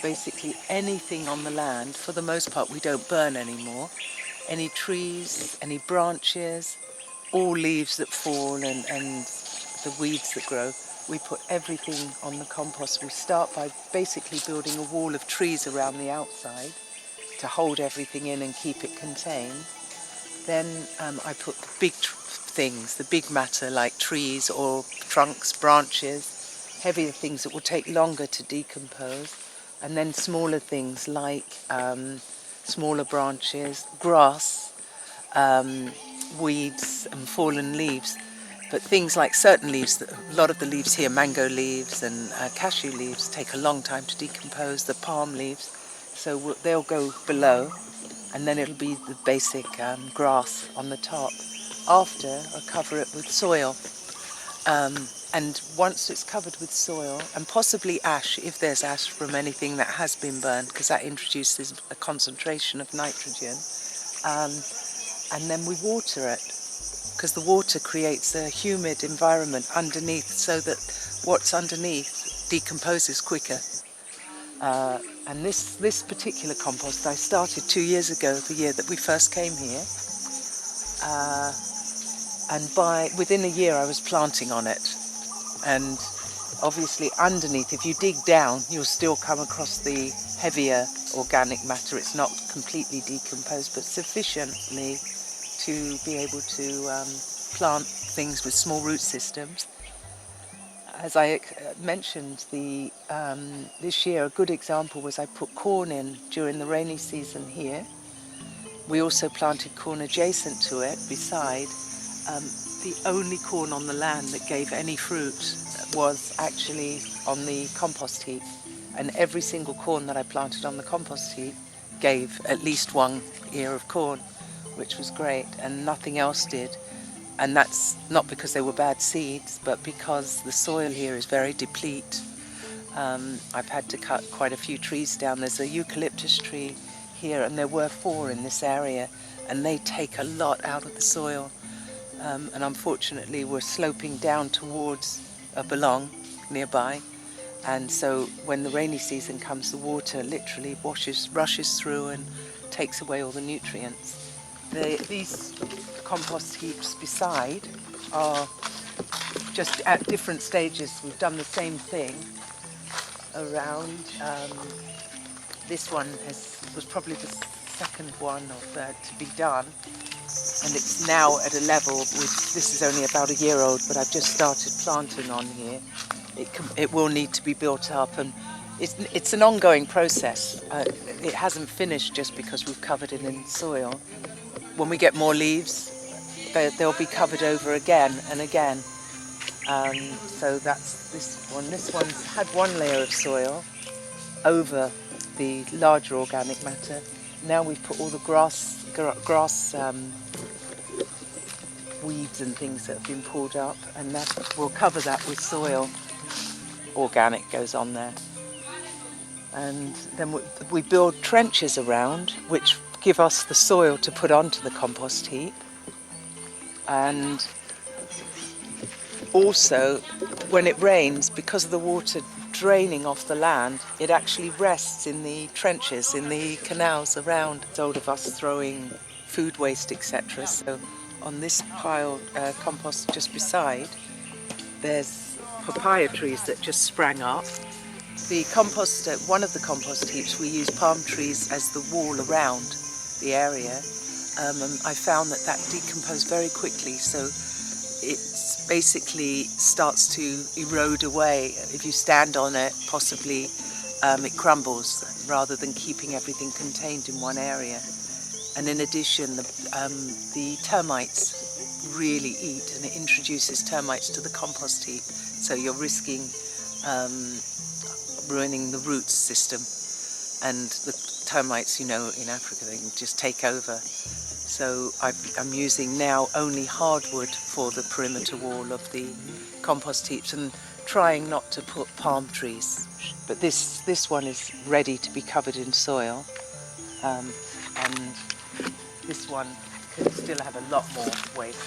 basically anything on the land. For the most part, we don't burn anymore. Any trees, any branches, all leaves that fall and the weeds that grow, we put everything on the compost. We start by basically building a wall of trees around the outside to hold everything in and keep it contained. Then I put the big things, the big matter like trees or trunks, branches, heavier things that will take longer to decompose, and then smaller things like smaller branches, grass, weeds and fallen leaves. But things like certain leaves, a lot of the leaves here, mango leaves and cashew leaves, take a long time to decompose, the palm leaves, so they'll go below, and then it'll be the basic grass on the top. After, I cover it with soil. And once it's covered with soil, and possibly ash, if there's ash from anything that has been burned, because that introduces a concentration of nitrogen, and then we water it, because the water creates a humid environment underneath so that what's underneath decomposes quicker. And this particular compost I started 2 years ago, the year that we first came here. And within a year I was planting on it. And obviously underneath, if you dig down, you'll still come across the heavier organic matter. It's not completely decomposed, but sufficiently to be able to plant things with small root systems. As I mentioned, this year a good example was I put corn in during the rainy season here. We also planted corn adjacent to it beside. The only corn on the land that gave any fruit was actually on the compost heap. And every single corn that I planted on the compost heap gave at least one ear of corn, which was great, and nothing else did. And that's not because they were bad seeds, but because the soil here is very deplete. I've had to cut quite a few trees down. There's a eucalyptus tree here, and there were 4 in this area, and they take a lot out of the soil. And unfortunately we're sloping down towards Belong nearby, and so when the rainy season comes, the water literally rushes through and takes away all the nutrients. These compost heaps beside are just at different stages. We've done the same thing around. This one was probably the second one to be done, and it's now at a level this is only about a year old, but I've just started planting on here. It will need to be built up, and it's an ongoing process. It hasn't finished just because we've covered it in soil. When we get more leaves, they'll be covered over again and again. So that's this one. This one's had one layer of soil over the larger organic matter. Now we've put all the grass weeds and things that have been pulled up, and that we'll cover that with soil. Organic goes on there. And then we build trenches around, which give us the soil to put onto the compost heap. And also, when it rains, because of the water draining off the land, it actually rests in the trenches, in the canals around. It's old of us throwing food waste, etc. So on this pile compost just beside, there's papaya trees that just sprang up. The compost, one of the compost heaps, we use palm trees as the wall around the area. And I found that decomposed very quickly, so it basically starts to erode away. If you stand on it, possibly it crumbles rather than keeping everything contained in one area. And in addition, the termites really eat, and it introduces termites to the compost heap, so you're risking ruining the root system. And the termites, in Africa, they can just take over. So I'm using now only hardwood for the perimeter wall of the compost heaps, and trying not to put palm trees. But this one is ready to be covered in soil, and this one can still have a lot more weight.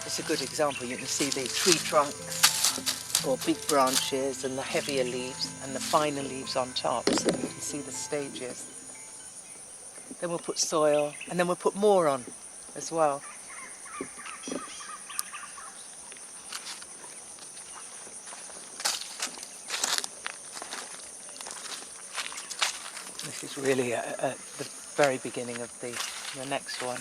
It's a good example. You can see the tree trunks or big branches and the heavier leaves and the finer leaves on top, so you can see the stages. Then we'll put soil, and then we'll put more on as well. This is really at the very beginning of the next one.